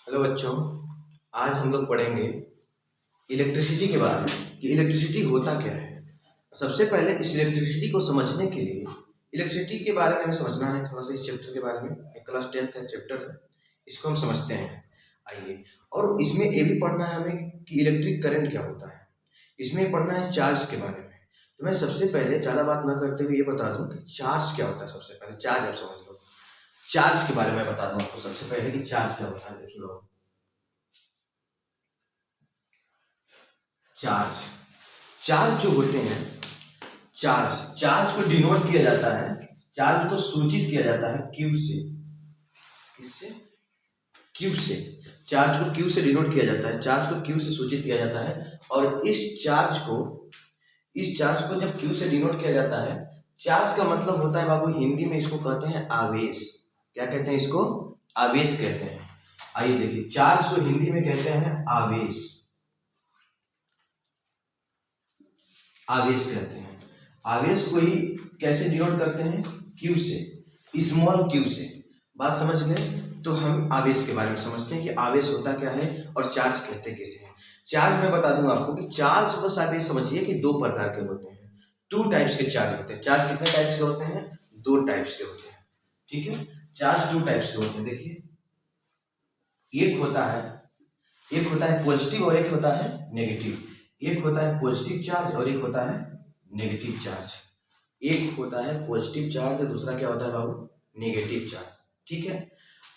Hello बच्चों, आज हम लोग पढ़ेंगे इलेक्ट्रिसिटी के बारे में कि इलेक्ट्रिसिटी होता क्या है। सबसे पहले इस इलेक्ट्रिसिटी को समझने के लिए इलेक्ट्रिसिटी के बारे में हमें समझना है, थोड़ा सा इस चैप्टर के बारे में। एक क्लास 10th का चैप्टर है, इसको हम समझते हैं। आइए, और इसमें ये भी पढ़ना है हमें कि इलेक्ट्रिक करंट क्या होता है। इसमें पढ़ना है चार्ज के बारे में। तो मैं सबसे पहले ज़्यादा बात ना करते हुए ये बता दूं कि चार्ज क्या होता है। सबसे पहले चार्ज आप समझ लो। चार्ज के बारे में बता दूं आपको सबसे पहले कि चार्ज क्या होता है। देखिए बाबू, चार्ज चार्ज जो होते हैं, चार्ज चार्ज को डिनोट किया जाता है, चार्ज को सूचित किया जाता है क्यू से। किससे? क्यू से। चार्ज को क्यू से डिनोट किया जाता है, चार्ज को क्यू से सूचित किया जाता है। और इस चार्ज को जब क्यू से डिनोट किया जाता है, चार्ज का मतलब होता है बाबू, हिंदी में इसको कहते हैं आवेश। क्या कहते हैं इसको? आवेश कहते हैं। आइए देखिए, चार्ज को हिंदी में कहते हैं आवेश। आवेश कहते हैं। आवेश को ही कैसे डिनोट करते हैं? क्यू से, स्मॉल क्यू से। बात समझ गए? तो हम आवेश के बारे में समझते हैं कि आवेश होता क्या है और चार्ज कहते किसे हैं। चार्ज मैं बता दूंगा आपको कि चार्ज, बस आप ये समझिए कि दो प्रकार के होते हैं। टू टाइप्स के चार्ज होते हैं। चार्ज कितने टाइप्स के होते हैं? दो टाइप्स के होते हैं। ठीक है, चार्ज टू टाइप्स के होते हैं। देखिए, एक होता है पॉजिटिव और एक होता है नेगेटिव। एक होता है पॉजिटिव चार्ज और एक होता है नेगेटिव चार्ज। एक होता है पॉजिटिव चार्ज और दूसरा क्या होता है बाबू? Negative charge. ठीक है,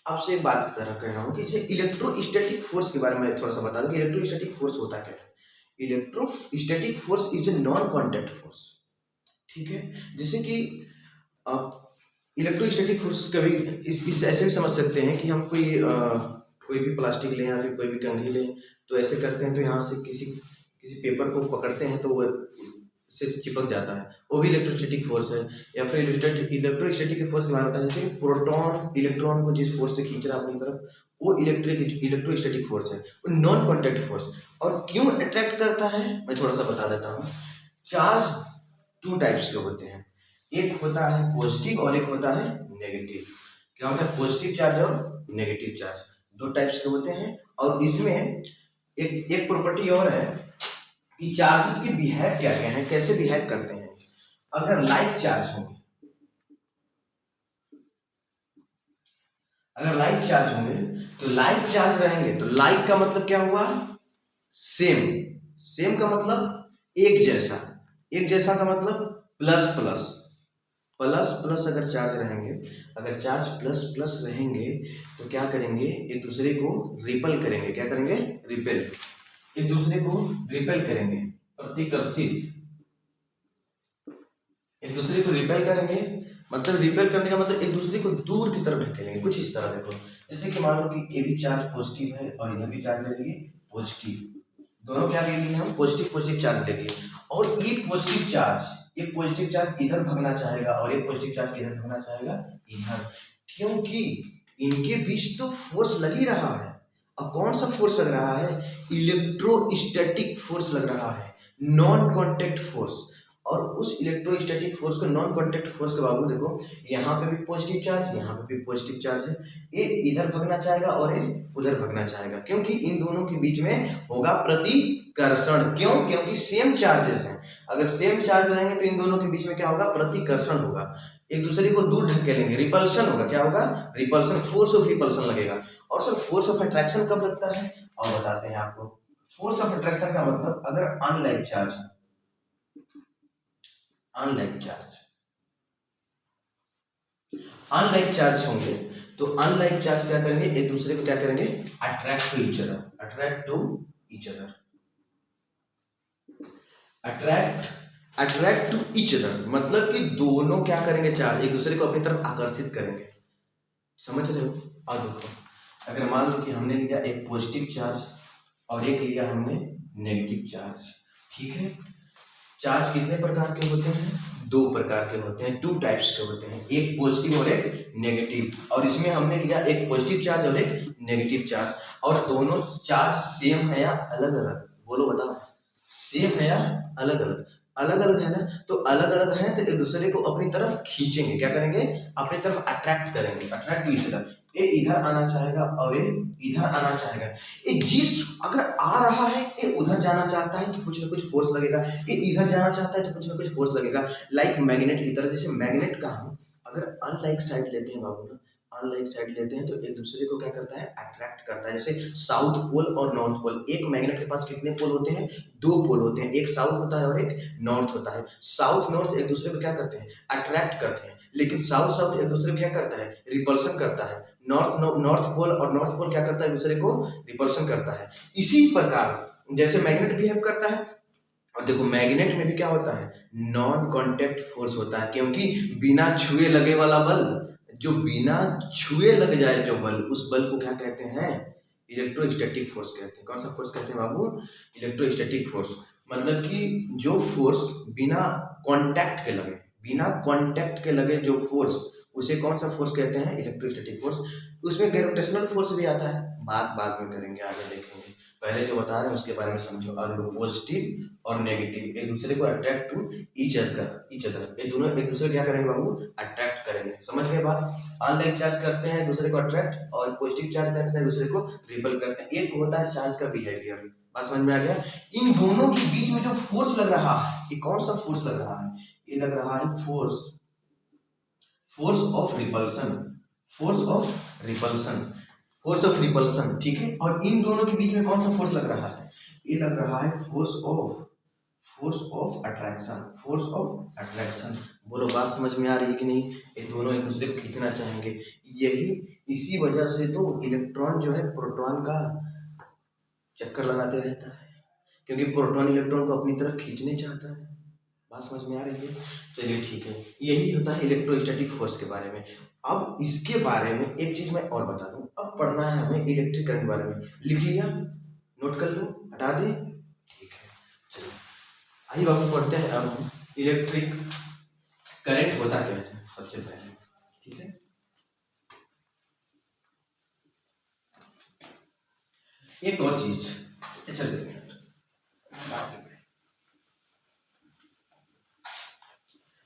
आपसे एक बात कह रहा हूँ कि जैसे इलेक्ट्रोस्टैटिक फोर्स के बारे में थोड़ा सा बता दूं कि इलेक्ट्रोस्टैटिक फोर्स होता क्या है। Electrostatic force is a non contact force. ठीक है, जैसे कि इलेक्ट्रोस्टैटिक फोर्स कभी इस ऐसे भी समझ सकते हैं कि हम कोई भी प्लास्टिक लें या फिर कोई भी कंघी लें, तो ऐसे करते हैं तो यहाँ से किसी पेपर को पकड़ते हैं तो वो से चिपक जाता है, वो भी इलेक्ट्रोस्टैटिक फोर्स है। या फिर इलेक्ट्रोस्टैटिक फोर्स के बारे में बताया, जैसे प्रोटॉन इलेक्ट्रॉन को जिस फोर्स से खींच रहा है अपनी तरफ, वो इलेक्ट्रोस्टैटिक फोर्स है, वो नॉन कॉन्टैक्ट फोर्स। और क्यों अट्रैक्ट करता है मैं थोड़ा सा बता देता हूँ। चार्ज टू टाइप्स के होते हैं, एक होता है पॉजिटिव और एक होता है नेगेटिव। क्या होता है? पॉजिटिव चार्ज और नेगेटिव चार्ज, दो टाइप्स के होते हैं। और इसमें एक प्रॉपर्टी और है कि चार्जेस की बिहेव क्या क्या है, कैसे बिहेव करते हैं। अगर लाइक चार्ज होंगे, तो लाइक चार्ज रहेंगे, तो लाइक का मतलब क्या हुआ? सेम। सेम का मतलब एक जैसा। एक जैसा का मतलब प्लस प्लस। प्लस प्लस अगर चार्ज रहेंगे, अगर चार्ज प्लस प्लस रहेंगे तो क्या करेंगे? एक दूसरे को रिपेल करेंगे। क्या करेंगे? रिपेल। एक दूसरे को रिपेल करेंगे, प्रतिकर्षित। एक दूसरे को रिपेल करेंगे, मतलब रिपेल करने का मतलब एक दूसरे को दूर की तरफ ढकेलेंगे। कुछ इस तरह देखो, जैसे कि मान लो कि ये भी चार्ज पॉजिटिव है और यह भी चार्ज ले लिए पॉजिटिव। दोनों क्या ले लिए हम? पॉजिटिव पॉजिटिव चार्ज ले लिए। और एक पॉजिटिव चार्ज इधर भागना चाहेगा और एक पॉजिटिव चार्ज इधर भागना चाहेगा इधर, क्योंकि इनके बीच तो फोर्स लग ही रहा है। अब कौन सा फोर्स लग रहा है? इलेक्ट्रोस्टैटिक फोर्स लग रहा है, नॉन कॉन्टैक्ट फोर्स। और उस इलेक्ट्रोस्टैटिक फोर्स को, नॉन कॉन्टैक्ट फोर्स के बाबू देखो, यहाँ पे भी पॉजिटिव चार्ज, यहाँ पे भी पॉजिटिव चार्ज है। ये इधर भागना चाहेगा और ये उधर भागना चाहेगा, क्योंकि इन दोनों के बीच में होगा प्रतिकर्षण। क्यों? क्योंकि सेम चार्जेस हैं। अगर सेम चार्ज रहेंगे तो इन दोनों के बीच में क्या होगा? प्रतिकर्षण होगा, एक दूसरे को दूर ढकेलेंगे, रिपल्शन होगा। क्या होगा? रिपल्शन, फोर्स ऑफ रिपल्शन लगेगा। और सर, फोर्स ऑफ अट्रैक्शन कब लगता है? और बताते हैं आपको। फोर्स ऑफ अट्रैक्शन का मतलब, अगर अनलाइक चार्ज होंगे, तो अनलाइक चार्ज क्या करेंगे? एक दूसरे को क्या करेंगे? Attract to each other. मतलब कि दोनों क्या करेंगे? चार्ज एक दूसरे को अपनी तरफ आकर्षित करेंगे। समझ रहे हो? और देखो, अगर मान लो कि हमने लिया एक पॉजिटिव चार्ज और एक लिया हमने नेगेटिव चार्ज। ठीक है, चार्ज कितने प्रकार के होते हैं? दो प्रकार के होते हैं, टू टाइप्स के होते हैं, एक पॉजिटिव और एक नेगेटिव। और इसमें हमने लिया एक पॉजिटिव चार्ज और एक नेगेटिव चार्ज। और दोनों चार्ज सेम है या अलग अलग? बोलो, बताओ, सेम है या अलग अलग? अलग अलग है ना, तो अलग अलग है तो एक दूसरे को अपनी तरफ खींचेंगे, क्या करेंगे, अपनी तरफ अट्रैक्ट करेंगे, अट्रैक्ट टू ईच अदर। ये इधर आना चाहेगा और ये इधर आना चाहेगा। ये जिस अगर आ रहा है ये उधर जाना चाहता है तो कुछ ना कुछ फोर्स लगेगा, ये इधर जाना चाहता है तो कुछ ना कुछ फोर्स लगेगा। लाइक मैग्नेट की तरह, जैसे मैग्नेट का हम अगर अनलाइक साइड लेते हैं बाबू ना, अनलाइक साइड लेते हैं तो एक दूसरे को क्या करता है, अट्रैक्ट करता है। जैसे साउथ पोल और नॉर्थ पोल, एक मैग्नेट के पास कितने पोल होते हैं, 2 पोल होते हैं, एक साउथ होता है और एक नॉर्थ होता है। साउथ नॉर्थ एक दूसरे को क्या करते हैं, अट्रैक्ट करते हैं, लेकिन साउथ साउथ एक दूसरे को क्या करता है, रिपल्सन करता है। नॉर्थ पोल और नॉर्थ पोल क्या करता है, दूसरे को रिपल्सन करता है। इसी प्रकार जैसे मैग्नेट बिहेव करता है, और देखो मैग्नेट में भी क्या होता है, नॉन कांटेक्ट फोर्स होता है, क्योंकि बिना छुए लगे वाला बल, जो बिना छुए लग जाए जो बल, उस बल को क्या कहते हैं, इलेक्ट्रोस्टैटिक फोर्स कहते हैं। कौन सा फोर्स कहते हैं बाबू, इलेक्ट्रोस्टैटिक फोर्स। मतलब कि जो फोर्स बिना कांटेक्ट के लगे, बिना कांटेक्ट के लगे जो फोर्स, उसे कौन सा फोर्स कहते हैं, इलेक्ट्रोस्टैटिक फोर्स। उसमें ग्रेविटेशनल फोर्स भी आता है, बात बाद में करेंगे, आगे देखेंगे, पहले जो बता रहे हैं उसके बारे में समझो। और पॉजिटिव और नेगेटिव एक दूसरे को अट्रैक्ट टू ईच अदर, ये दोनों एक दूसरे को क्या करेंगे बाबू, अट्रैक्ट करेंगे। समझ गए बात, अनलाइक चार्ज करते हैं दूसरे को अट्रैक्ट, और पॉजिटिव चार्ज करते हैं दूसरे को रिपल करते हैं। ये तो होता है चार्ज का बिहेवियर। बात समझ में आ गया। इन दोनों के बीच में जो फोर्स लग रहा है, ये कौन सा फोर्स लग रहा है, ये लग रहा है force of repulsion, force of repulsion, force of repulsion, ठीक है। और इन दोनों के बीच में कौन सा फोर्स लग रहा है, ये लग रहा है force of attraction, force of attraction. बोलो बात समझ में आ रही है कि नहीं, ये दोनों एक दूसरे को खींचना चाहेंगे। यही इसी वजह से तो इलेक्ट्रॉन जो है प्रोटॉन का चक्कर लगाते रहता है, क्योंकि प्रोटॉन इलेक्ट्रॉन को अपनी तरफ खींचने चाहता है। बात समझ में आ रही है, चलिए ठीक है। यही होता है इलेक्ट्रोस्टैटिक फोर्स के बारे में। अब इसके बारे में एक चीज मैं और बता दूं, अब पढ़ना है हमें इलेक्ट्रिक करंट के बारे में। लिख लिया, नोट कर लो, हटा दे, ठीक है। चलो आइए बाबू पढ़ते हैं अब हम इलेक्ट्रिक करंट होता क्या है सबसे पहले, ठीक है। एक और चीज, चलिए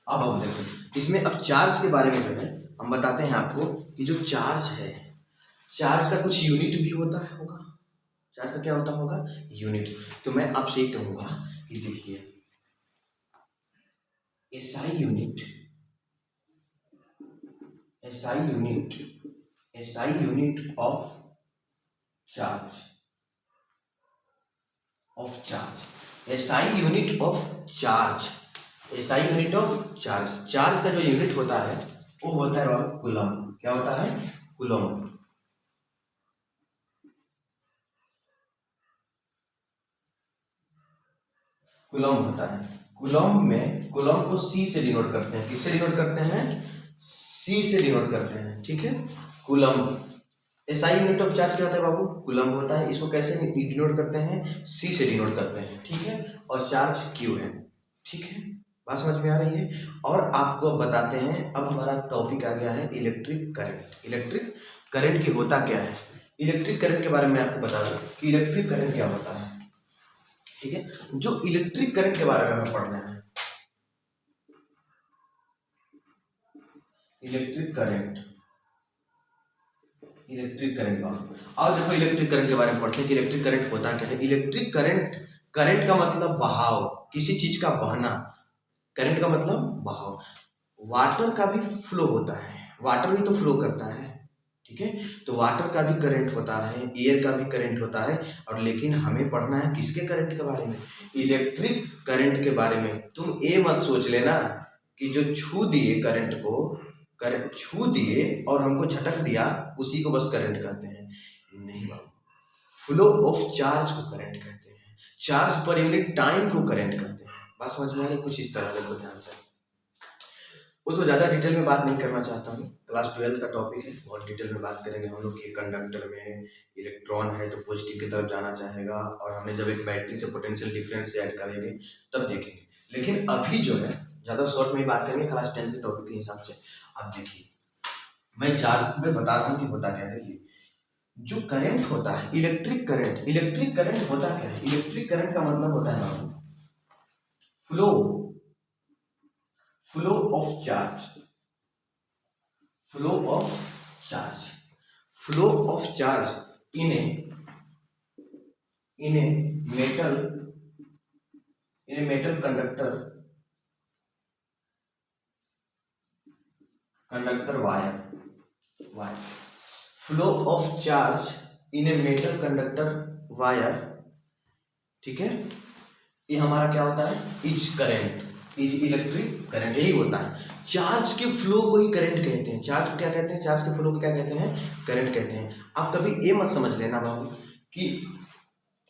अब देखो इसमें, अब चार्ज के बारे में जो है हम बताते हैं आपको कि जो चार्ज है, चार्ज का कुछ यूनिट भी होता है, होगा चार्ज का क्या होता होगा, यूनिट। तो मैं आपसे ये कहूंगा कि देखिए SI unit, SI unit of charge, SI unit of charge, SI unit of charge, charge का जो यूनिट होता है वो होता है कूलम। क्या होता है, कूलम। कूलम होता है। कूलम में, कूलम को सी से डिनोट करते हैं, किससे डिनोट करते हैं, सी से डिनोट करते हैं, ठीक है। Coulomb, SI unit of charge क्या होता है बाबू, कूलम होता है। इसको कैसे डिनोट करते हैं, सी से डिनोट करते हैं, ठीक है। और चार्ज क्यू है, ठीक है। बात समझ में आ रही है। और आपको बताते हैं, अब हमारा टॉपिक आ गया है इलेक्ट्रिक करंट। इलेक्ट्रिक करंट की होता क्या है, इलेक्ट्रिक करंट के बारे में आपको बता दूं कि इलेक्ट्रिक करंट क्या होता है, ठीक है। जो इलेक्ट्रिक करंट के बारे में हमें पढ़ना है, इलेक्ट्रिक करंट, इलेक्ट्रिक करंट बाबू। और देखो इलेक्ट्रिक करंट के बारे में पढ़ते हैं कि इलेक्ट्रिक करंट होता क्या है। इलेक्ट्रिक करंट, करंट का मतलब बहाव, किसी चीज का बहना, करंट का मतलब बहाव। वाटर का भी फ्लो होता है, वाटर भी तो फ्लो करता है, ठीक है। तो वाटर का भी करंट होता है, एयर का भी करंट होता है। और लेकिन हमें पढ़ना है किसके करंट के बारे में, इलेक्ट्रिक करंट के बारे में। तुम ये मत सोच लेना कि जो छू दिए करंट को, करंट छू दिए और हमको झटक दिया, उसी को बस करंट कहते हैं, नहीं बाबू। फ्लो ऑफ चार्ज को करंट कहते हैं, चार्ज पर यूनिट टाइम को करंट कहते हैं। बात समझ में आ रही, कुछ इस तरह देखो ध्यान से। वो तो ज़्यादा डिटेल में बात नहीं करना चाहता हूँ, क्लास 12 का टॉपिक है, बहुत डिटेल में बात करेंगे हम लोग कि कंडक्टर में इलेक्ट्रॉन है तो पॉजिटिव की तरफ जाना चाहेगा, और हमें जब एक बैटरी से पोटेंशियल डिफरेंस ऐड करेंगे तब देखेंगे। लेकिन अभी जो है ज़्यादा शॉर्ट में ही बात करेंगे क्लास 10 के टॉपिक के हिसाब से। अब देखिए मैं चार्ज में बता रहा हूँ कि होता क्या है। देखिए जो करंट होता है, इलेक्ट्रिक करंट, इलेक्ट्रिक करंट होता क्या है, इलेक्ट्रिक करंट का मतलब होता है flow flow of charge, flow of charge, flow of charge in a metal, in a metal conductor, conductor wire, flow of charge in a metal conductor wire, ठीक है। ये हमारा क्या होता है, is current, is electric current, यही होता है। चार्ज के फ्लो को ही करंट कहते हैं। चार्ज को क्या कहते हैं, चार्ज के फ्लो को क्या कहते हैं, करंट कहते हैं। आप कभी ये मत समझ लेना बाबू कि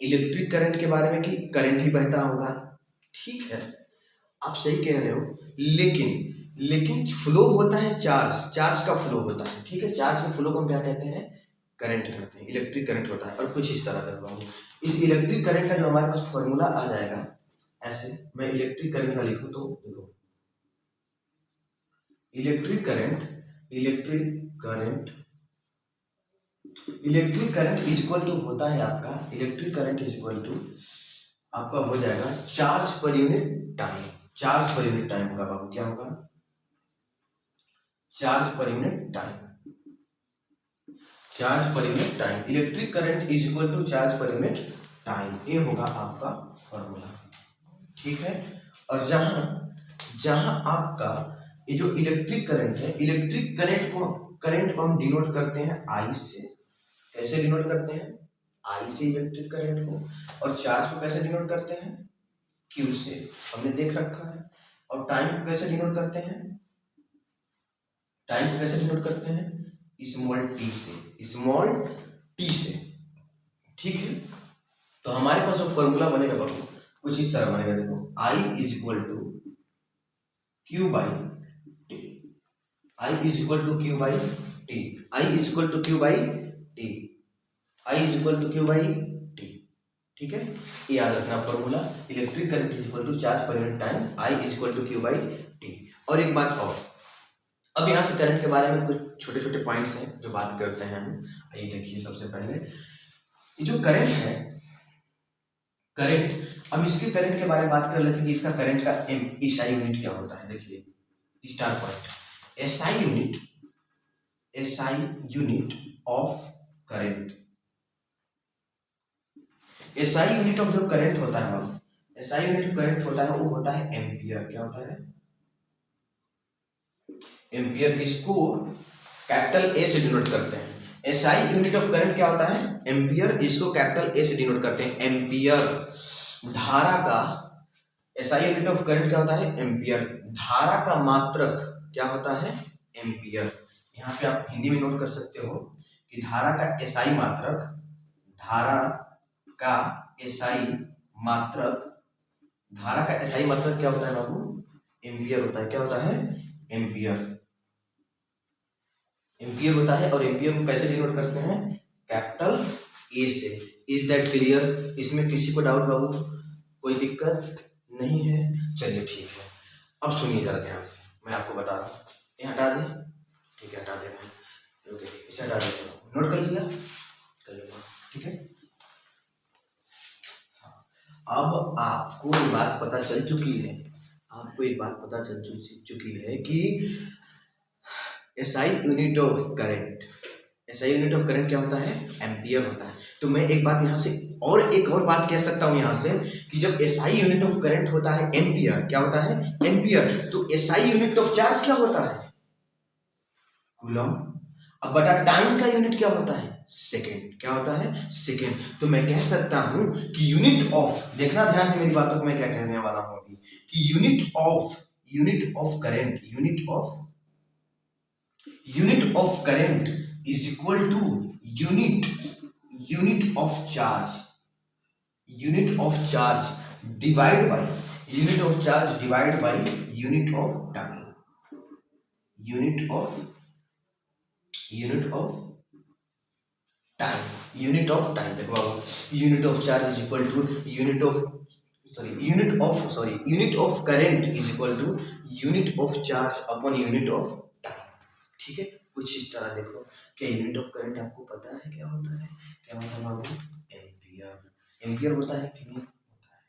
इलेक्ट्रिक करंट के बारे में कि करंट ही बहता होगा, ठीक है आप सही कह रहे हो, लेकिन फ्लो होता है चार्ज, चार्ज का फ्लो होता है, ठीक है। चार्ज के फ्लो को हम क्या कहते हैं, करंट कहते हैं, इलेक्ट्रिक करंट होता है। और कुछ इस तरह का बाबू, इस इलेक्ट्रिक करंट का जो हमारे पास फॉर्मूला आ जाएगा, ऐसे मैं इलेक्ट्रिक करंट का लिखूं तो देखो, electric current, electric current is equal to होता है आपका, electric current is equal to आपका हो जाएगा charge per unit time, charge per unit time होगा बाबू, क्या होगा, charge per unit time, charge per unit time, electric current is equal to charge per unit time, ये होगा आपका फॉर्मूला, ठीक है। और जहां आपका ये जो इलेक्ट्रिक करंट है, इलेक्ट्रिक करंट को हम डिनोट करते हैं आई से, कैसे डिनोट करते हैं, आई से इलेक्ट्रिक करंट को, और चार्ज को कैसे डिनोट करते हैं, क्यू से, हमने देख रखा है। और टाइम को कैसे डिनोट करते हैं, टाइम को कैसे डिनोट करते हैं, स्मॉल टी से, स्मॉल टी से, ठीक है। तो हमारे पास जो फॉर्मूला बनेगा बाबू कुछ इस तरह बनेगा, देखो I is equal to Q by T, I is equal to Q by T, I is equal to Q by T, I is equal to Q by T, ठीक है। ये याद रखना formula, electric current is equal to charge per unit time, I is equal to Q by T. और एक बात और, अब यहाँ से करंट के बारे में कुछ छोटे छोटे पॉइंट्स हैं जो बात करते हैं हम। आइए देखिए, सबसे पहले ये जो करंट है, करंट, अब इसके करंट के बारे में बात कर लेते हैं कि इसका करंट का एसआई यूनिट क्या होता है। देखिए star point, SI unit, SI unit of current, SI unit of जो करंट होता है, एसआई यूनिट करंट होता है वो होता है एम्पियर। क्या होता है, एम्पियर। इसको कैपिटल ए से डिनोट करते हैं। एसआई यूनिट ऑफ करंट क्या होता है, एम्पियर। इसको कैपिटल ए से डिनोट करते हैं, एम्पियर। धारा का, एसआई यूनिट ऑफ करंट क्या होता है, एम्पियर। धारा का मात्रक क्या होता है, एम्पियर। यहाँ पे आप हिंदी में नोट कर सकते हो कि धारा का एसआई मात्रक, धारा का एसआई मात्रक, धारा का एसआई मात्रक क्या होता है बाबू, एम्पियर होता है। क्या होता है, एम्पियर, एम्पियर होता है। और एम्पियर को कैसे डिनोट करते हैं, कैपिटल ए से। इज दैट क्लियर, इसमें किसी को डाउट बाबू, कोई दिक्कत नहीं है, चलिए ठीक है। अब सुनिए जरा ध्यान से, मैं आपको बता रहा हूँ। ये हटा दें, ठीक है हटा देना, ओके इसे हटा देते हैं, नोट कर लिया, कर लिया, ठीक है। अब आपको ये बात पता चल चुकी है, आपको एक बात पता चल चुकी है कि SI unit of current, SI unit of current क्या होता है, एम्पियर होता है। तो मैं एक बात यहाँ से और एक और बात कह सकता हूँ यहाँ से कि जब एसआई यूनिट ऑफ करंट होता है एम्पियर, क्या होता है, एम्पियर, तो एसआई यूनिट ऑफ चार्ज क्या होता है, कूलम। अब बटा टाइम का यूनिट क्या होता है, सेकेंड। क्या होता है, सेकेंड। तो मैं कह सकता हूं कि यूनिट ऑफ, देखना ध्यान से मेरी बातों को मैं क्या कहने वाला हूं अभी, कि unit of current, unit of current is equal to unit of charge, unit of charge divide by unit of charge divide by unit of time, unit of time. देखो बाबू, unit of charge is equal to unit of current is equal to unit of charge upon unit of time, ठीक है। कुछ इस तरह देखो, क्या unit of current आपको पता है क्या होता है, क्या होता है बाबू, एम्पियर। एम्पियर होता है कि नहीं होता है,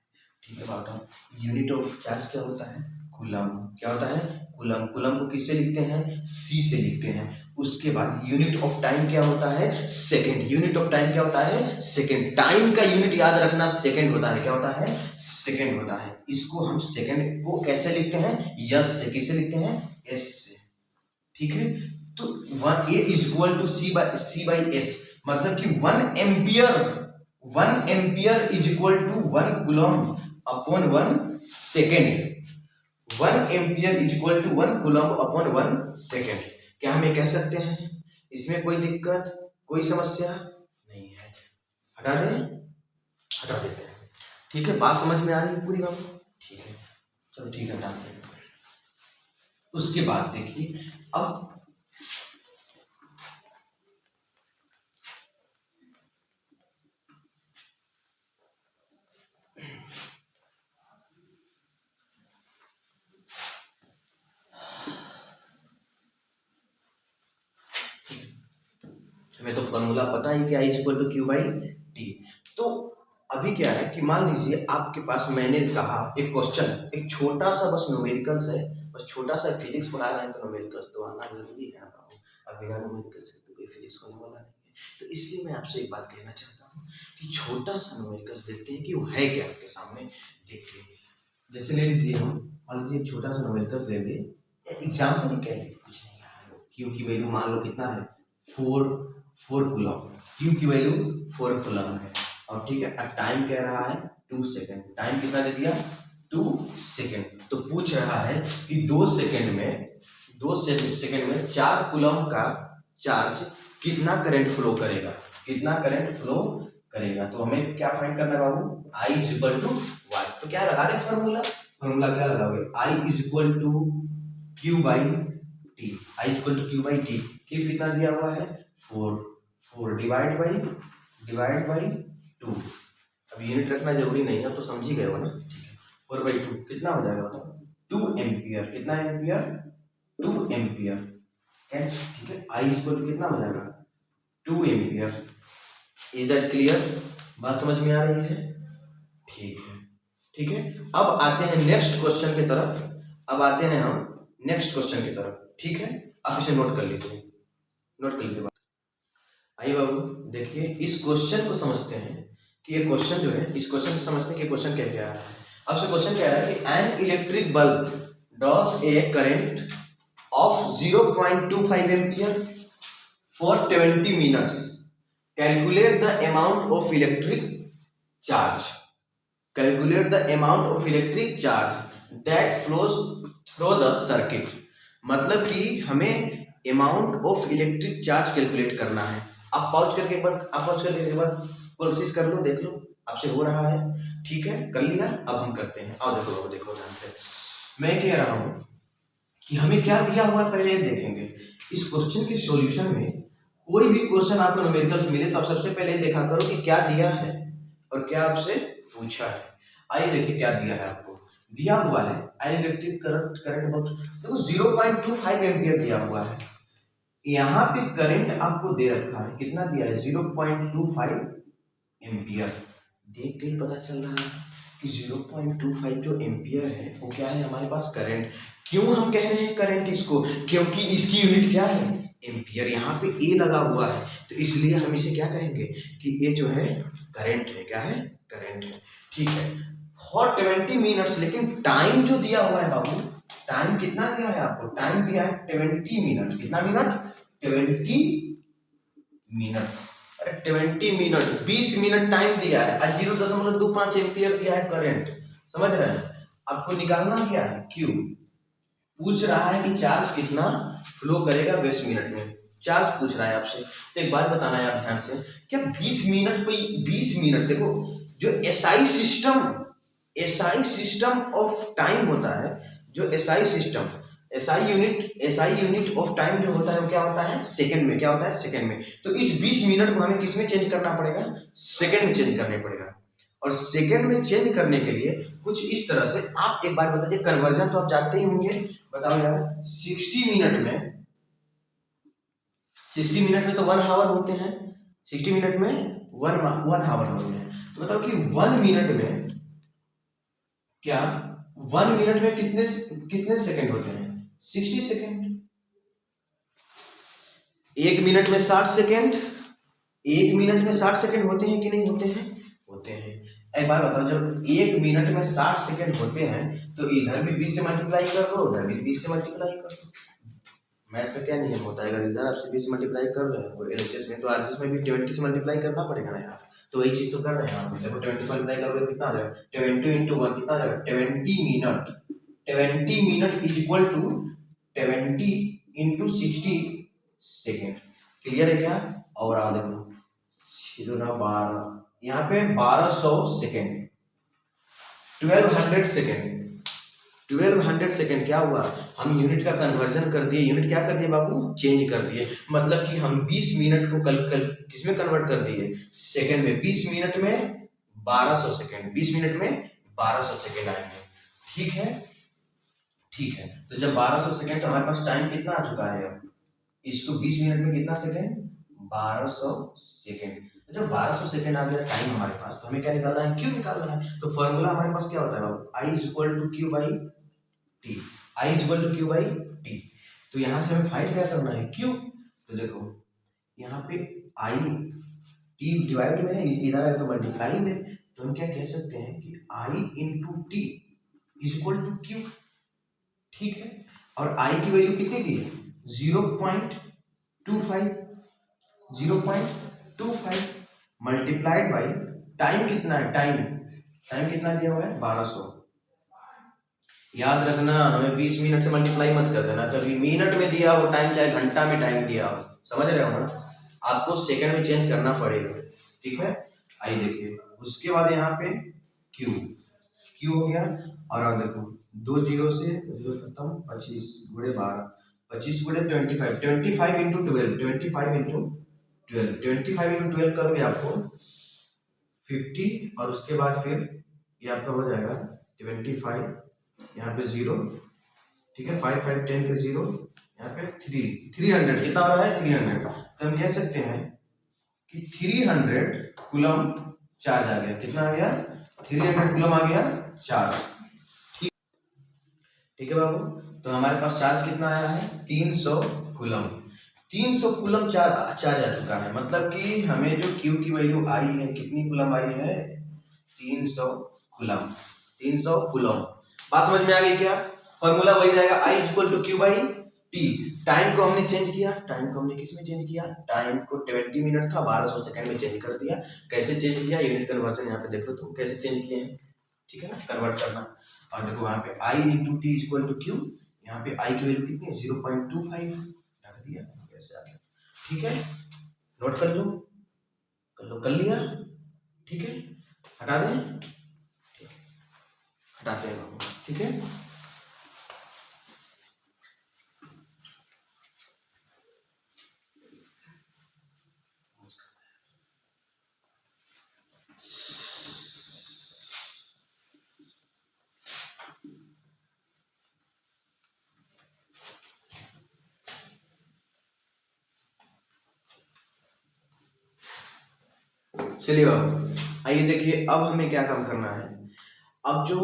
ठीक है। बात यूनिट ऑफ चार्ज क्या होता है, कूलम। क्या होता है, कूलम, कूलम को किससे लिखते हैं, सी से लिखते हैं। उसके बाद यूनिट ऑफ टाइम क्या होता है, सेकंड। यूनिट ऑफ टाइम क्या होता है, सेकंड। टाइम का यूनिट याद रखना सेकंड होता है, क्या होता है, सेकंड होता है। इसको हम सेकंड को कैसे लिखते हैं, यस से। किससे लिखते हैं, एस से, ठीक है। तो A is equal to C by S, मतलब कि 1 ampere is equal to 1 coulomb upon 1 second. 1 ampere is equal to 1 coulomb upon 1 second. क्या हम ये कह सकते हैं, इसमें कोई दिक्कत, कोई समस्या नहीं है। हटा दें, हटा देते हैं, ठीक है। बात समझ में आ रही है पूरी बात, ठीक है, चलो ठीक है, हटा देते हैं। उसके बाद देखिए, अब हमें तो फॉर्मूला पता ही कि I equal to Q by T. तो अभी क्या है कि मान लीजिए आपके पास, मैंने कहा एक क्वेश्चन, एक छोटा सा बस न्यूमेरिकल्स है, बस छोटा सा फिजिक्स पढ़ा रहे हैं तो न्यूमेरिकल्स तो आना जरूरी है ना बाबू, अब बिना न्यूमेरिकल्स तो कोई फिजिक्स होने वाला नहीं है। तो इसलिए मैं आपसे एक बात कहना चाहता हूँ कि छोटा सा न्यूमेरिकल्स देखते हैं कि वो है क्या आपके सामने, देखते हैं। जैसे ले लीजिए, हम मान लीजिए एक छोटा सा न्यूमेरिकल्स ले लें, एग्जाम्पल ही कह लीजिए, कुछ नहीं है। क्यू की वैल्यू मान लो कितना है, 4 कूलम। क्यू की वैल्यू 4 कूलम है, और ठीक है, अब टाइम कह रहा है 2 सेकेंड। टाइम कितना दे दिया, 2 सेकेंड। तो पूछ रहा है कि 2 सेकेंड में 4 कूलम का चार्ज कितना करंट फ्लो करेगा, कितना करंट फ्लो करेगा। तो हमें क्या फाइंड करना है बाबू, I is equal to Y. तो क्या लगा रहे फॉर्मूला, फॉर्मूला क्या लगाओगे, I is equal to Q by T. I is equal to Q by T. Q कितना दिया हुआ है, 4 डिवाइड बाई 2। अब यूनिट रखना जरूरी नहीं है, तो समझ ही गए हो ना, ठीक है। 4/2 कितना हो जाएगा बताओ, 2 एम्पियर। कितना एम्पियर, 2 एम्पियर, ठीक है। I इक्वल टू कितना हो जाएगा, 2 एम्पियर। इज दैट क्लियर, बात समझ में आ रही है, ठीक है, ठीक है। अब आते हैं नेक्स्ट क्वेश्चन की तरफ, अब आते हैं हम नेक्स्ट क्वेश्चन की तरफ, ठीक है। आप इसे नोट कर लीजिए, नोट कर लीजिए। आइए बाबू देखिए, इस क्वेश्चन को समझते हैं कि ये क्वेश्चन जो है, इस क्वेश्चन से समझते हैं कि क्वेश्चन क्या क्या है। अब से क्वेश्चन क्या है कि an electric bulb draws a current of 0.25 ampere for 20 minutes, calculate the amount of electric charge, calculate the amount of electric charge that flows through the circuit. मतलब कि हमें amount of electric charge calculate करना है। आप pause करके एक बार कोशिश कर लो, देख लो आपसे हो रहा है, ठीक है, कर लिया। अब हम करते हैं, और देखो ध्यान से, मैं कह रहा हूं कि हमें क्या दिया हुआ है पहले देखेंगे। इस क्वेश्चन के सॉल्यूशन में कोई भी क्वेश्चन आपको न्यूमेरिकल्स मिले तो आप सबसे पहले देखा करो कि क्या दिया है और क्या आपसे पूछा है। आइए देखिए क्या दिया है आपको, दिया हुआ है आई इलेक्ट्रिक करंट बहुत, देखो 0.25 एम्पियर दिया हुआ है। यहाँ पे करंट आपको दे रखा है, कितना दिया है, 0.25 एम्पियर। देख के ही पता चल रहा है कि 0.25 जो एम्पियर है वो क्या है हमारे पास, करंट। क्यों हम कह रहे हैं करंट इसको, क्योंकि इसकी यूनिट क्या है, एम्पियर। यहाँ पे ए लगा हुआ है तो इसलिए हम इसे क्या कहेंगे कि ये जो है करंट है, क्या है, करंट है, ठीक है। फॉर 20 मिनट्स, लेकिन टाइम जो दिया हुआ है बाबू, टाइम कितना दिया है आपको, टाइम दिया है 20 मिनट। कितना मिनट, 20 मिनट। अरे 20 मिनट, 20 मिनट टाइम दिया है और 0.25 एम्पियर दिया है करंट, समझ रहे हैं। आपको निकालना क्या है, क्यू। पूछ रहा है कि चार्ज कितना फ्लो करेगा 20 मिनट में, चार्ज पूछ रहा है आपसे। तो एक बात बताना है आप ध्यान से, क्या 20 मिनट पे 20 मिनट, देखो जो एसआई सिस्टम ऑफ टाइम होता है, जो SI system, SI unit of time जो होता है वो क्या होता है, सेकंड में। क्या होता है, सेकंड में। तो इस 20 मिनट को हमें किस में चेंज करना पड़ेगा, सेकंड में चेंज करना पड़ेगा। और सेकंड में चेंज करने के लिए कुछ इस तरह से, आप एक बार बताइए, कन्वर्जन तो आप जानते ही होंगे, बताओ यार। 60 मिनट में तो 1 आवर होते हैं, 60 मिनट में 1 आवर होते हैं। तो बताओ कि 1 मिनट में क्या, 1 मिनट में कितने सेकंड होते हैं, 60 सेकेंड। 1 मिनट में 60 सेकेंड, 1 मिनट में 60 सेकेंड होते हैं कि नहीं होते हैं? होते हैं। एक बार बताओ, जब 1 मिनट में 60 सेकेंड होते हैं तो इधर भी 20 से मल्टीप्लाई कर दो, उधर भी 20 से मल्टीप्लाई कर दो। मैथ में क्या नियम होता है, अगर इधर आपसे 20 से मल्टीप्लाई कर रहे हैं एलएचएस में, तो आरएचएस में भी 20 से मल्टीप्लाई करना पड़ेगा ना यार। तो वही चीज तो कर रहे हैं आप। देखो 20 से मल्टीप्लाई करोगे कितना आ जाएगा? 20 × 1 कितना आ जाएगा? 20 minute. 20 minute is equal to 20 × 60 second. Clear है क्या? और आ देखो 0 ना 12, यहाँ पे 1200 सेकेंड, 1200 सेकेंड। 1200 सेकेंड क्या हुआ? हम यूनिट का कन्वर्जन कर दिए। यूनिट क्या कर दिए बाबू? चेंज कर दिए। मतलब कि हम 20 मिनट को कल किसमें कन्वर्ट कर दिए? सेकेंड में। 20 मिनट में 1200 सेकेंड, 20 मिनट में 1200 सेकेंड आएंगे। ठीक है, ठीक है। तो जब 1200 सेकेंड, तो हमारे पास टाइम कितना आ चुका है? अब इसको 20 मिनट में कितना सेकेंड? 1200 सेकेंड। तो जब 1200 सेकेंड आ गया टाइम हमारे पास, तो हमें क्या निकालना है? क्यू निकालना है। तो फॉर्मूला हमारे पास क्या होता है? I is equal to Q by T. I is equal to Q by T. तो यहां से हमें फाइंड क्या करना है? क्यू। तो देखो यहाँ पे आई टी डिवाइड में है, इधर है तो मल्टीप्लाई में, तो हम क्या कह सकते हैं कि I into T is equal to Q. ठीक है। और आई की वैल्यू कितनी दी है? 0.25। 0.25 मल्टीप्लाइड बाई टाइम कितना है? टाइम कितना दिया हुआ है? 1200। याद रखना, हमें 20 मिनट से मल्टीप्लाई मत कर देना। कभी मिनट में दिया हो टाइम, चाहे घंटा में टाइम दिया हो, समझ रहे हो ना? आपको सेकंड में चेंज करना पड़ेगा। ठीक है। आइए देखिए, उसके बाद यहाँ पे क्यू हो गया। और देखो 2 0 से 0 खत्म, 25 × 12, 25 × 25, 25 इंटू 12, 25 इंटू 12, 25 इंटू 12 करोगे आपको 50, और उसके बाद फिर ये आपका हो जाएगा 25, यहाँ पे 0, ठीक है, 5 5 10 के 0, यहाँ पे 300 कितना हो रहा है? 300। तो हम कह सकते हैं कि 300 कूलम चार्ज आ गया। कितना आ गया? 300 कूलम आ गया चार्ज। ठीक है बाबू। तो हमारे पास चार्ज कितना आया है? 300 कूलम। 300 कूलम चार्ज आ चुका है। मतलब कि हमें जो क्यू की वैल्यू आई है, कितनी कूलम आई है? 300 कूलम। 300 कूलम। बात समझ में आ गई क्या? फॉर्मूला वही रहेगा, I equal to Q by T. Time को हमने चेंज किया। टाइम को हमने किस में चेंज किया? टाइम को 20 मिनट था 1200 सेकंड में चेंज कर दिया। कैसे चेंज किया? यूनिट कन्वर्जन यहाँ पे देख लो तुम कैसे चेंज किए हैं। ठीक है ना, कन्वर्ट करना। और देखो वहां पे I into T equal to Q, यहाँ पे आई की वैल्यू कितनी है? 0.25 रख दिया। कैसे आ गया? ठीक है, नोट कर लो, कर लिया। ठीक है, हटा दें, हटाते हैं। ठीक है, चलिए बाबू, आइए देखिए अब हमें क्या काम करना है। अब जो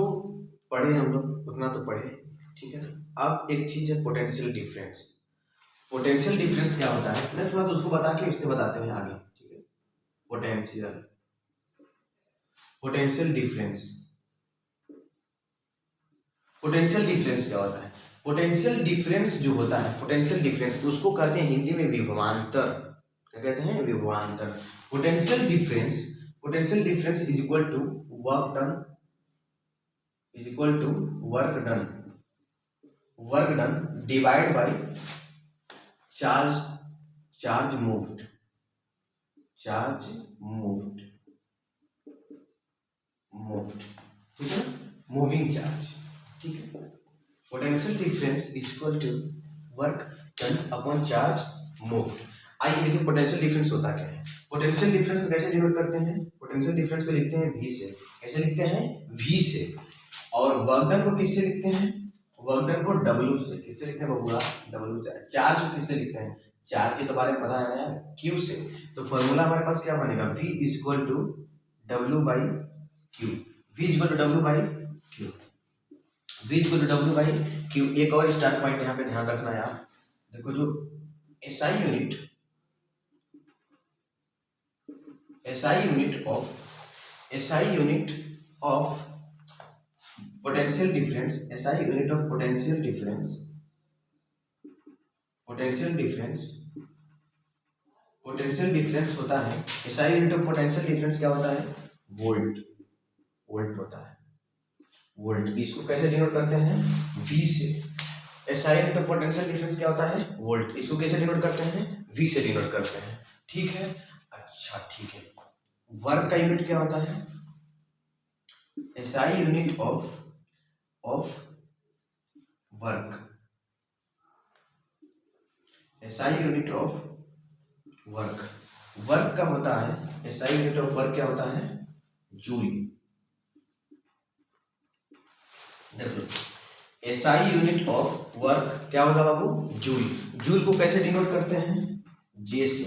पढ़े हम लोग उतना तो पढ़े, ठीक है। अब एक चीज है पोटेंशियल डिफरेंस। पोटेंशियल डिफरेंस क्या होता है, मैं थोड़ा सा उसको बता के उसके बताते हैं आगे। ठीक है, पोटेंशियल डिफरेंस। पोटेंशियल डिफरेंस क्या होता है? पोटेंशियल डिफरेंस जो होता है, पोटेंशियल डिफरेंस उसको कहते हैं हिंदी में विभवांतर। क्या कहते हैं? विभवांतर। Potential difference is equal to work done, work done divide by charge moved, ठीक है, मूविंग चार्ज। ठीक है, potential difference is equal to work done upon charge moved. आइए देखिए पोटेंशियल डिफरेंस होता क्या है। पोटेंशियल डिफरेंस को कैसे डिनोट करते हैं? पोटेंशियल डिफरेंस को लिखते हैं V से। कैसे लिखते हैं? V से। और वर्क डन को किससे लिखते हैं? वर्क डन को W से। किससे लिखते हैं बबुआ? W से। चार्ज को किससे लिखते हैं? चार्ज के तो बारे में पता है ना, Q से। तो फॉर्मूला हमारे पास क्या बनेगा? V is equal to W by Q। V is equal to W by Q। V equal to W by Q. एक और स्टार्ट पॉइंट यहाँ पे ध्यान रखना है आप, देखो जो SI unit of potential difference, SI unit of potential difference होता है, SI unit of potential difference क्या होता है, वोल्ट होता है, वोल्ट। इसको कैसे डिनोट करते हैं, V से। SI unit of potential difference क्या होता है, वोल्ट। इसको कैसे डिनोट करते हैं, V से डिनोट करते हैं। ठीक है, अच्छा ठीक है। वर्क का यूनिट क्या होता है, SI unit of work, SI unit of work का होता है, SI यूनिट ऑफ वर्क क्या होता है, जूल। देख लो, SI यूनिट ऑफ वर्क क्या होगा बाबू, जूल। जूल को कैसे डिनोट करते हैं, J से।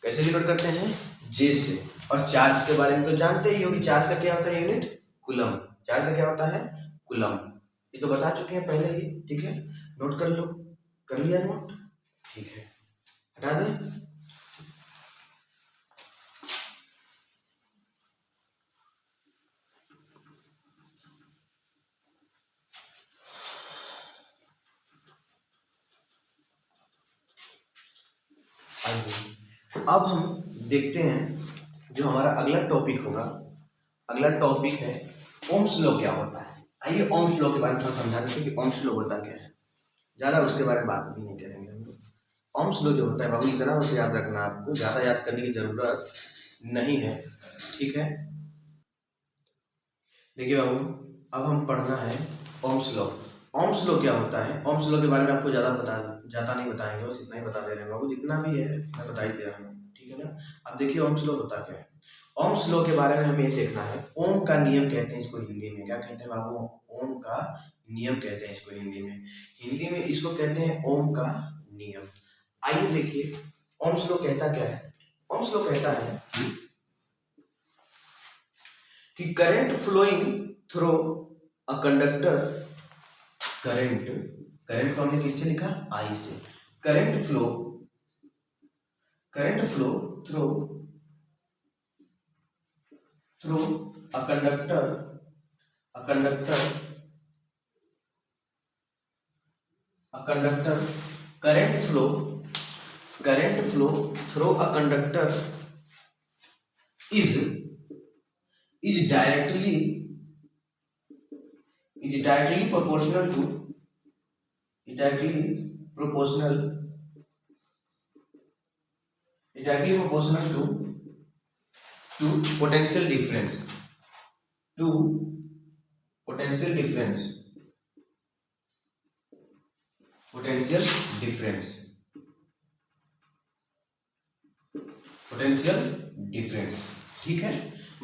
कैसे डिनोट करते हैं, J से। और चार्ज के बारे में तो जानते ही हो कि चार्ज का क्या होता है यूनिट, कूलम। चार्ज का क्या होता है, कूलम। ये तो बता चुके हैं पहले ही, ठीक है, नोट कर लो। कर लिया नोट, ठीक है, हटा दें। अब हम देखते हैं जो हमारा अगला टॉपिक होगा। अगला टॉपिक है ओम्स लॉ क्या होता है। आइए ओम्स लॉ के बारे में थोड़ा समझा देते हैं कि ओम्स लॉ होता क्या है। ज़्यादा उसके बारे में बात भी नहीं करेंगे हम लोग। ओम्स लॉ जो होता है बाबू, इतना उसे याद रखना, आपको ज़्यादा याद करने की ज़रूरत नहीं है, ठीक है। देखिए बाबू, अब हम पढ़ना है ओम्स लॉ। ओम्स लॉ क्या होता है, ओम्स लॉ के बारे में आपको ज़्यादा नहीं बताएंगे, बस इतना ही बता दे रहे हैं बाबू, जितना भी है मैं बता ही दे रहा हूँ, ठीक है ना। अब देखिए ओम्स लॉ होता क्या है। ओम्स लॉ के बारे में हमें ये देखना है, ओम का नियम कहते हैं इसको हिंदी में। क्या कहते हैं बाबू, ओम का नियम कहते हैं इसको हिंदी में। हिंदी में इसको कहते हैं ओम का नियम। आइए देखिए ओम्स लॉ कहता क्या है। ओम्स लॉ कहता है कि current flowing through a conductor, current को हमने किससे लिखा, I से। Current flow through a conductor current flow through a conductor is directly proportional to potential difference, potential difference, ठीक है।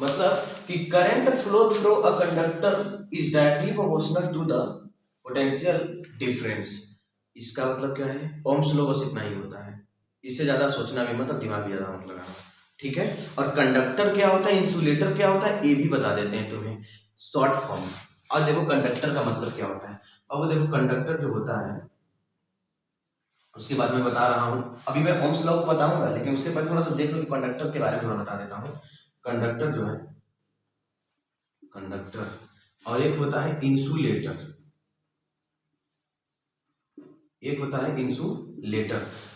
मतलब कि current flow through a conductor is directly proportional to the potential difference. इसका मतलब क्या है, Ohm's law बस इतना ही होता है, इससे ज्यादा सोचना भी मत, दिमाग भी ज्यादा मत लगाना, ठीक है। और कंडक्टर क्या होता है, इंसुलेटर क्या होता है, ये भी बता देते हैं तुम्हें शॉर्ट फॉर्म। और देखो कंडक्टर का मतलब क्या होता है। अब देखो कंडक्टर जो होता है उसके बाद मैं बता रहा हूँ, अभी मैं ओम्स लॉ को बताऊंगा, लेकिन उसके पहले थोड़ा सा देख लो कि कंडक्टर के बारे में थोड़ा बता देता हूँ। कंडक्टर जो है, कंडक्टर और एक होता है इंसुलेटर,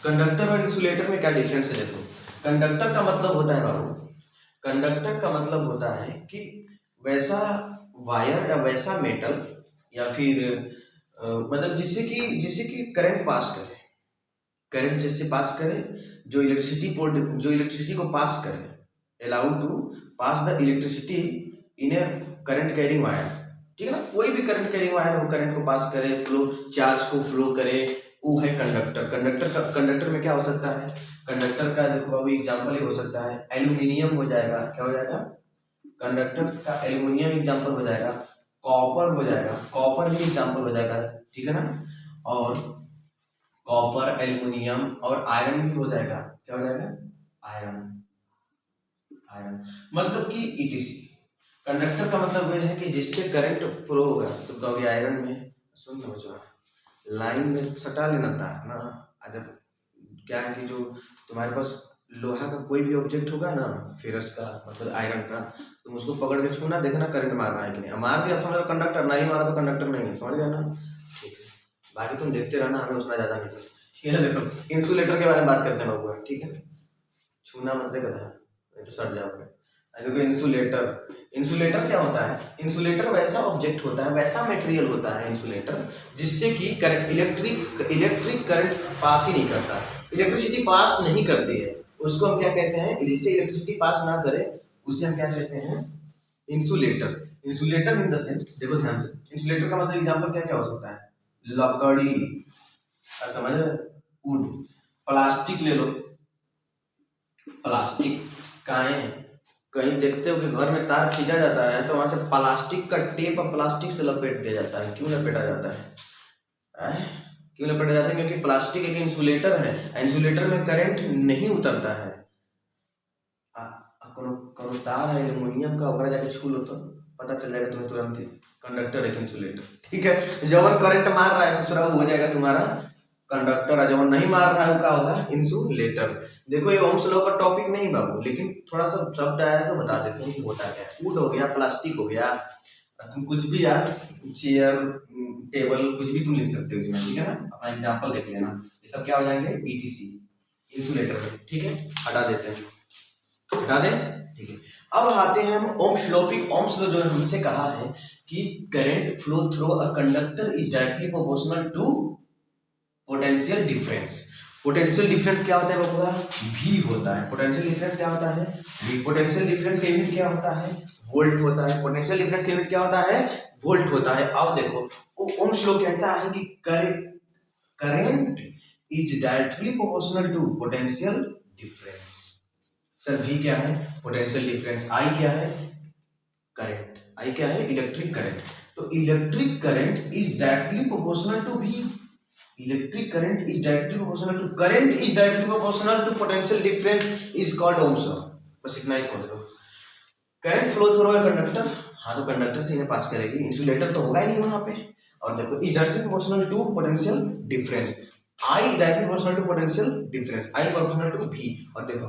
कंडक्टर और इंसुलेटर में क्या डिफरेंस है देखो। कंडक्टर का मतलब होता है बाबू, कंडक्टर का मतलब होता है कि वैसा वायर या वैसा मेटल या फिर मतलब जिससे कि करंट पास करे, करंट जिससे पास करे, जो इलेक्ट्रिसिटी को पास करे, allow to pass the electricity in a current carrying wire, ठीक है ना। कोई भी करंट कैरिंग वायर हो, करंट को पास करे, फ्लो चार्ज को फ्लो करे, वो है कंडक्टर। कंडक्टर में क्या हो सकता है, कंडक्टर का देखो बाबू एग्जांपल ही हो सकता है एल्यूमिनियम हो जाएगा, क्या हो जाएगा, कंडक्टर का एल्यूमिनियम एग्जांपल हो जाएगा, कॉपर हो जाएगा, कॉपर भी एग्जांपल हो जाएगा, ठीक है ना। और कॉपर, एल्यूमिनियम और आयरन भी हो जाएगा, क्या हो जाएगा, आयरन। मतलब कि इटीसी। कंडक्टर का मतलब वह है कि जिससे करंट फ्लो होगा, तो कहोगे आयरन में, सुन लो बच्चों, लाइन में सटा लेना तार ना। जब क्या है कि जो तुम्हारे पास लोहा का कोई भी ऑब्जेक्ट होगा ना, फेरस का मतलब आयरन का, तुम उसको पकड़ के छूना, देखना करंट मार रहा है कि नहीं। मार दिया समझो कंडक्टर, नहीं मारा तो कंडक्टर नहीं है, समझ गया ना। ठीक है, बाकी तुम देखते रहना, हमें उतना ज्यादा नहीं पता। ठीक है, देखो इंसुलेटर के बारे में बात करते हैं बाबू, ठीक है। छूना मत देखा, नहीं तो सट जाओगे। देखो इंसुलेटर, इंसुलेटर क्या होता है? इंसुलेटर वैसा ऑब्जेक्ट होता है, वैसा मटेरियल होता है इंसुलेटर, जिससे कि करंट इलेक्ट्रिक करंट पास ही नहीं करता, इलेक्ट्रिसिटी पास नहीं करती है, उसको हम क्या कहते हैं? जिससे इलेक्ट्रिसिटी पास ना करे उसे हम क्या कहते हैं? Insulator. Insulator in the sense, देखो ध्यान से, इंसुलेटर का मतलब एग्जांपल क्या क्या हो सकता है? लकड़ी, समझ रहे? वुड, प्लास्टिक ले लो, प्लास्टिक कहीं देखते हो कि घर में तार खींचा जाता है तो वहां से प्लास्टिक का टेप और प्लास्टिक से लपेट दिया जाता है। क्यों लपेटा जाता है? क्यों लपेटा जाता है? क्योंकि प्लास्टिक एक इंसुलेटर है, इंसुलेटर में करंट नहीं उतरता है। कोनो तार है एल्युमिनियम का, वगैरह जाके छू लो तो पता चल जाएगा तुम्हें तुरंत ही, कंडक्टर एक इंसुलेटर। ठीक है, जब करंट मार रहा है ससुरा हो जाएगा तुम्हारा कंडक्टर, और जब नहीं मार रहा है क्या होगा? इंसुलेटर। देखो ये ओम्स लॉ का टॉपिक नहीं बाबू, लेकिन थोड़ा सा शब्द आया तो बता देते हैं कि होता क्या है। वुड हो गया, प्लास्टिक हो गया, तुम कुछ भी यार, चेयर, टेबल, कुछ भी तुम लिख सकते हो इसमें, ठीक है ना। अपना एग्जांपल देख लेना, ये सब क्या हो जाएंगे? ईटीसी, इंसुलेटर में। ठीक है, हटा देते हैं, हटा दें। ठीक है, अब आते हैं हम ओम्स लॉ पे। ओम्स लॉ जो है हमसे कहा है कि current flow through a conductor is directly proportional to potential difference. Potential difference क्या होता है बाबूगा? V होता है। पोटेंशियल डिफरेंस क्या होता है? V। पोटेंशियल डिफरेंस का यूनिट क्या होता है? वोल्ट होता है। पोटेंशियल डिफरेंस का यूनिट क्या होता है? वोल्ट होता है। अब देखो ओम्स लॉ कहता है कि current is directly proportional to potential difference. Sir V क्या है? Potential difference. I क्या है? करंट। I क्या है? Electric current. तो electric current is directly proportional to V। Electric current is directly proportional to potential difference is called Ohm's law। बस इतना ही समझ लो। करंट फ्लो थ्रू है कंडक्टर, हाँ तो कंडक्टर से इन्हें पास करेगी, इंसुलेटर तो होगा ही नहीं वहां पे। और देखो is directly proportional to potential difference, I directly proportional to potential difference, I proportional to V। और देखो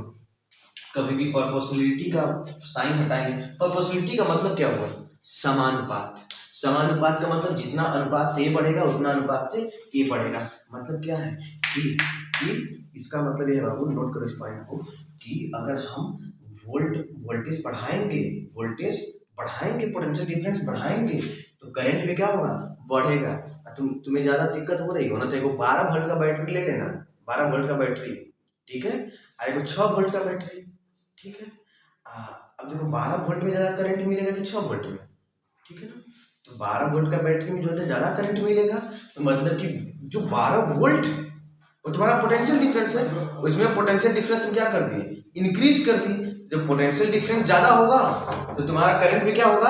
कभी भी प्रोपोर्शनलिटी का साइन हटाएंगे, प्रोपोर्शनलिटी का मतलब क्या हुआ? समानुपात। समानुपात का मतलब जितना अनुपात से ए बढ़ेगा उतना अनुपात से ए बढ़ेगा। मतलब क्या है कि इसका मतलब ये है बाबू, नोट करो इस पॉइंट को, कि अगर हम वोल्टेज बढ़ाएंगे, पोटेंशियल डिफरेंस बढ़ाएंगे तो करंट में क्या होगा? बढ़ेगा। तुम्हें ज्यादा दिक्कत हो रही हो ना तो एक 12 वोल्ट का बैटरी ले लेना, 12 वोल्ट का बैटरी, ठीक है, और 6 वोल्ट का बैटरी, ठीक है। अब देखो 12 वोल्ट में ज्यादा करंट मिलेगा कि 6 वोल्ट में? ठीक है ना, तो 12 वोल्ट का बैटरी में जो है ज्यादा करंट मिलेगा, तो मतलब कि जो 12 वोल्ट है वो तुम्हारा पोटेंशियल डिफरेंस है, उसमें पोटेंशियल डिफरेंस तुम क्या कर दिए? इंक्रीज कर दिए। जब पोटेंशियल डिफरेंस ज्यादा होगा तो तुम्हारा करंट भी क्या होगा?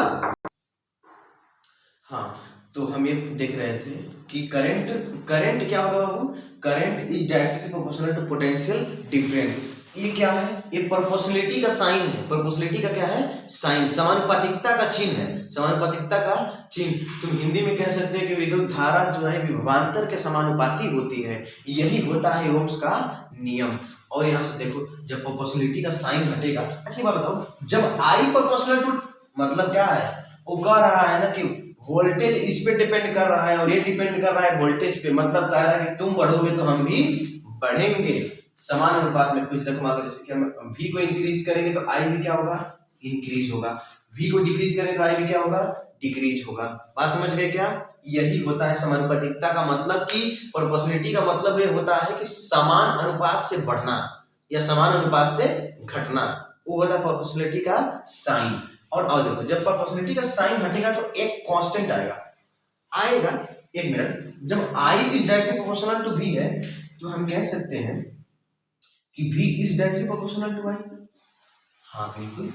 हाँ, तो हम ये देख रहे थे कि करंट क्या होगा बाबू? Current is directly proportional to potential difference. ये क्या है? ये प्रोपोर्शनलिटी का साइन है। प्रोपोर्शनलिटी का क्या है? साइन, समानुपातिकता का चिन्ह है, समानुपातिकता का चिन्ह। तुम हिंदी में कह सकते हैं कि विद्युत धारा जो है विभवांतर के समानुपाती होती है, यही होता है ओम्स का नियम। और यहाँ से देखो जब प्रोपोर्शनलिटी का साइन हटेगा, अच्छी बात बताओ, जब आई प्रोपोर्शनल टू, मतलब क्या है? वो कह रहा है ना कि वोल्टेज इस पे डिपेंड कर रहा है और ये डिपेंड कर रहा है वोल्टेज पे, मतलब कह रहा है कि तुम बढ़ोगे तो हम भी बढ़ेंगे समान अनुपात में। कुछ देखो मान लो जैसे कि हम V को इंक्रीज करेंगे तो I भी क्या होगा? इंक्रीज होगा। V को डिक्रीज करेंगे तो I भी क्या होगा? डिक्रीज होगा। बात समझ गए क्या? यही होता है समानुपातिकता का मतलब, कि प्रोपोर्शनलिटी का मतलब ये होता है कि समान अनुपात से बढ़ना या समान अनुपात से घटना, वो होता है प्रोपोर्शनलिटी का साइन। और देखो जब प्रोपोर्शनलिटी का साइन हटेगा तो एक कांस्टेंट आएगा। एक मिनट, जब I is directly proportional to V है तो हम कह सकते हैं कि V is directly proportional to I। हाँ बिल्कुल,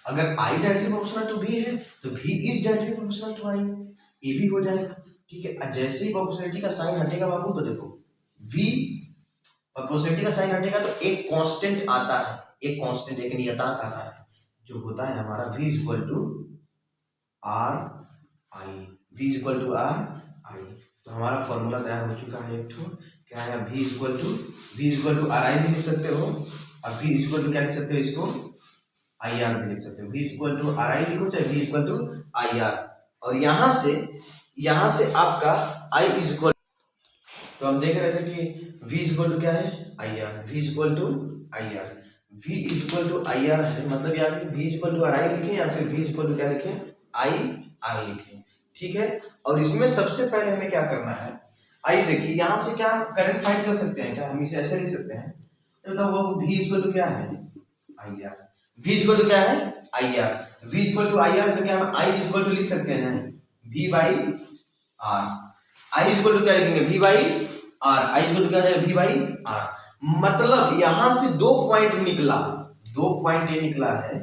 अगर I directly proportional to V है तो V is directly proportional to I, ये भी हो जाएगा। ठीक है, जैसे ही प्रोपोर्शनलिटी का साइन हटेगा बाबू तो देखो V, प्रोपोर्शनलिटी का साइन हटेगा तो एक कांस्टेंट आता है, एक कांस्टेंट, एक नियतांक आता है जो होता है हमारा V equal to R I। V equal to R I। तो हमारा फॉर्मूला तैयार हो चुका है एक ठो, क्या है v equal to R I भी लिख सकते हो, और v इक्वल टू क्या लिख सकते हो, इसको आई आर भी लिख सकते हो। v equal to R I लिखो चाहे v equal to I R, और यहाँ से आपका i इक्वल, तो हम देख रहे थे कि v इक्वल टू क्या है, I R, v equal to I R, v equal to I R है, मतलब या फिर v equal to R I लिखें या फिर v इक्वल टू क्या लिखें, आई आर लिखें, ठीक है। और इसमें सबसे पहले हमें क्या करना है, आइए देखिए यहाँ से क्या करंट फाइंड कर सकते हैं, क्या हम इसे ऐसे लिख सकते हैं, तो वो v इक्वल टू क्या है, I R, v equal to क्या है, I R, v equal to I R, तो क्या हम i इक्वल टू लिख सकते हैं v by R, i equal to क्या लिखेंगे, v by R, i equal to क्या जाएगा, v बाई आर। मतलब यहां से दो पॉइंट ये निकला है,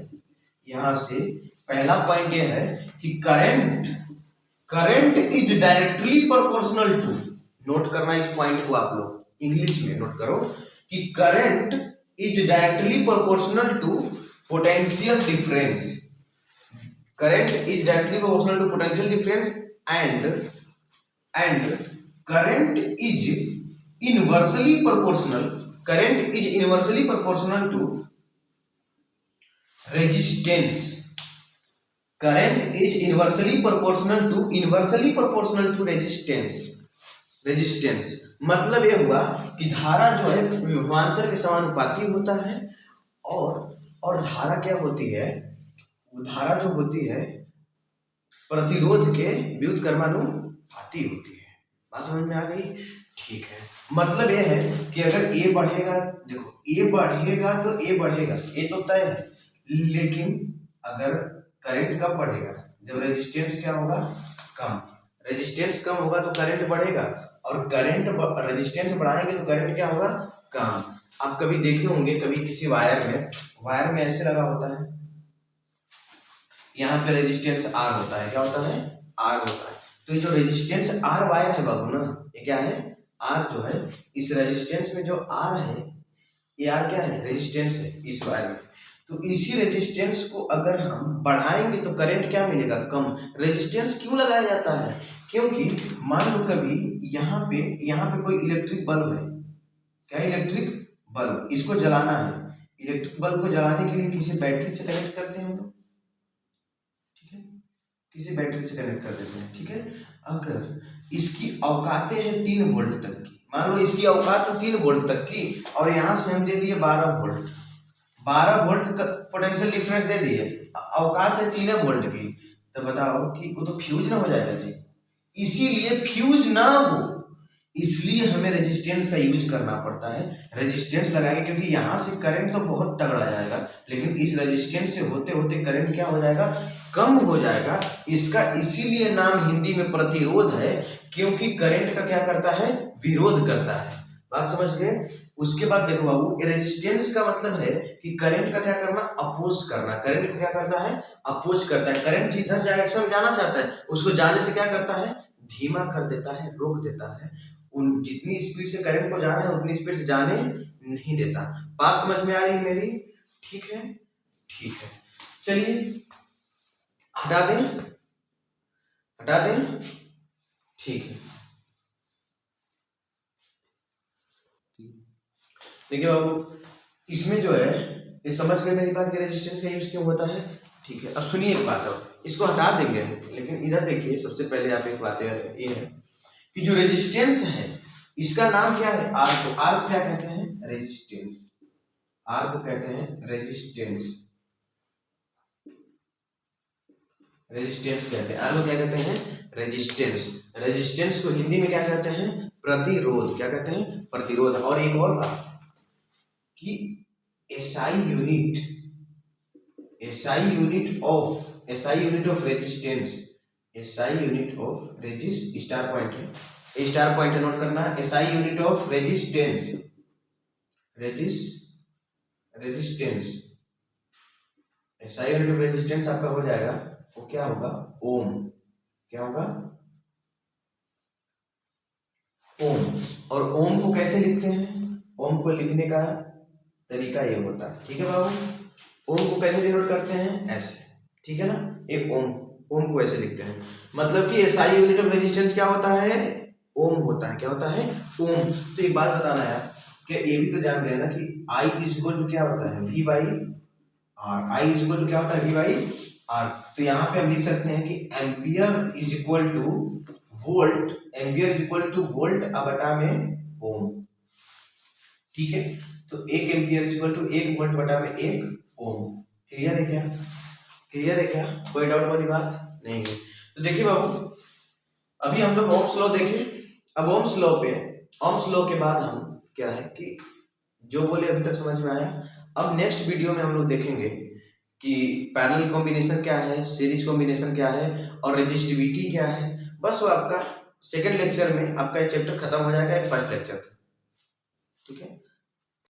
यहां से पहला पॉइंट ये है कि current is directly proportional to, note करना इस पॉइंट को आप लोग इंग्लिश में नोट करो कि current is directly proportional to potential difference, current is directly proportional to potential difference and current is inversely proportional, current is inversely proportional to resistance, current is inversely proportional to resistance, मतलब ये हुआ कि धारा जो है विभवांतर के समानुपाती होता है, और धारा क्या होती है, धारा जो होती है प्रतिरोध के व्युत्क्रमानुपाती होती है। बात समझ में आ गई, ठीक है। मतलब यह है कि अगर a बढ़ेगा, देखो a बढ़ेगा तो a बढ़ेगा, ये तो तय है, लेकिन अगर करंट कब बढ़ेगा, जब रेजिस्टेंस क्या होगा, कम, रेजिस्टेंस कम होगा तो करंट बढ़ेगा, और करंट रेजिस्टेंस बढ़ाएंगे तो करंट क्या होगा, कम। आप कभी देखे होंगे, कभी किसी वायर में ऐसे लगा होता है, यहाँ पे रेजिस्टेंस R होता है, क्या होता है, R होता है, तो ये जो रेजिस्टेंस R वायर है बाबू ना, ये क्या है, R जो है, इस रेजिस्टेंस में जो R है, ये R क्या है, रेजिस्टेंस है इस वायर में, तो इसी रेजिस्टेंस को अगर हम बढ़ाएंगे तो करंट क्या मिलेगा, कम। रेजिस्टेंस क्यों लगाया जाता है, क्योंकि मान लो कभी यहाँ पे कोई इलेक्ट्रिक बल्ब है, क्या इलेक्ट्रिक बल्ब, इसको जलाना है, इलेक्ट्रिक बल्ब को जलाने के लिए किसी बैटरी से कनेक्ट करते हैं हम लोग, ठीक है, किसी बैटरी से कनेक्ट कर देते हैं, ठीक है। अगर इसकी औकातें हैं 3 वोल्ट तक की, मान लो इसकी औकात है 3 वोल्ट तक की, और यहाँ से हम दे दिए 12 वोल्ट का पोटेंशियल डिफरेंस दे दिए, औकात है 3 वोल्ट की, तो बताओ कि वो तो फ्यूज ना हो जाएगा जी, इसीलिए फ्यूज ना हो इसलिए हमें रेजिस्टेंस का यूज करना पड़ता है, रेजिस्टेंस लगाएंगे, क्योंकि यहाँ से करंट तो बहुत तगड़ा जाएगा, लेकिन इस रेजिस्टेंस से होते होते करंट क्या हो जाएगा, कम हो जाएगा। इसका इसीलिए नाम हिंदी में प्रतिरोध है, क्योंकि करंट का क्या करता है, विरोध करता है। बात समझ गए। उसके बाद देखो बाबू, रेजिस्टेंस का मतलब है कि करंट का क्या करना, अपोज करना, करंट को क्या करता है, अपोज करता है। करंट जिधर डायरेक्शन में जाना चाहता है उसको जाने से क्या करता है, धीमा कर देता है, रोक देता है, उन जितनी स्पीड से करंट को जाना है उतनी स्पीड से जाने नहीं देता। बात समझ में आ रही है मेरी, ठीक है, ठीक है, चलिए हटा दें, ठीक है। देखिए बाबू, इसमें जो है, ये समझ गए मेरी बात कि रेजिस्टेंस का यूज क्यों होता है, ठीक है। अब सुनिए एक बात, अब इसको हटा देंगे, लेकिन इधर देखिए, सबसे पहले आप एक बात ये है कि जो रेजिस्टेंस है इसका नाम क्या है, आर को, आर को क्या कहते हैं, रेजिस्टेंस, आर को कहते हैं रेजिस्टेंस, रेजिस्टेंस कहते हैं, आर को क्या कहते हैं, रेजिस्टेंस। रेजिस्टेंस को हिंदी में क्या कहते हैं, प्रतिरोध, क्या कहते हैं, प्रतिरोध। और एक और बात कि SI unit of resistance, SI unit of resist, star point है, नोट करना है, SI unit of resistance, SI unit of resistance आपका हो जाएगा, वो क्या होगा, ओम, क्या होगा, ओम। और ओम को कैसे लिखते हैं, ओम को लिखने का तरीका ये होता है, ठीक है बाबू। ओम को कैसे डिनोट करते हैं, ऐसे, ठीक है ना, एक ओम को ऐसे लिखते हैं। मतलब कि SI यूनिट ऑफ रेजिस्टेंस क्या होता है, ओम होता है। क्या होता है? ओम। तो एक बात बताना है कि ये भी तो जान रहे हैं ना कि आई इज इक्वल टू क्या होता है? V by R. I is equal to क्या होता है? V by R. तो यहाँ पे हम लिख सकते हैं कि ampere is equal to volt, ampere is equal to volt बटा में ओम। ठीक है, तो 1 ampere is equal to 1 volt बटा में 1 ओम। क्लियर है क्या? क्लियर है क्या? कोई डाउट वाली बात नहीं है। तो देखिए बाबू, अभी हम लोग ओम्स लॉ देखे। अब ओम्स लॉ के बाद हम क्या है कि जो बोले अभी तक समझ में आया। अब नेक्स्ट वीडियो में हम लोग देखेंगे कि पैरेलल कॉम्बिनेशन क्या है, सीरीज कॉम्बिनेशन क्या है और रेजिस्टिविटी क्या है। बस वो आपका सेकंड लेक्चर में आपका ये चैप्टर खत्म हो जाएगा, एक फर्स्ट लेक्चर। ठीक है।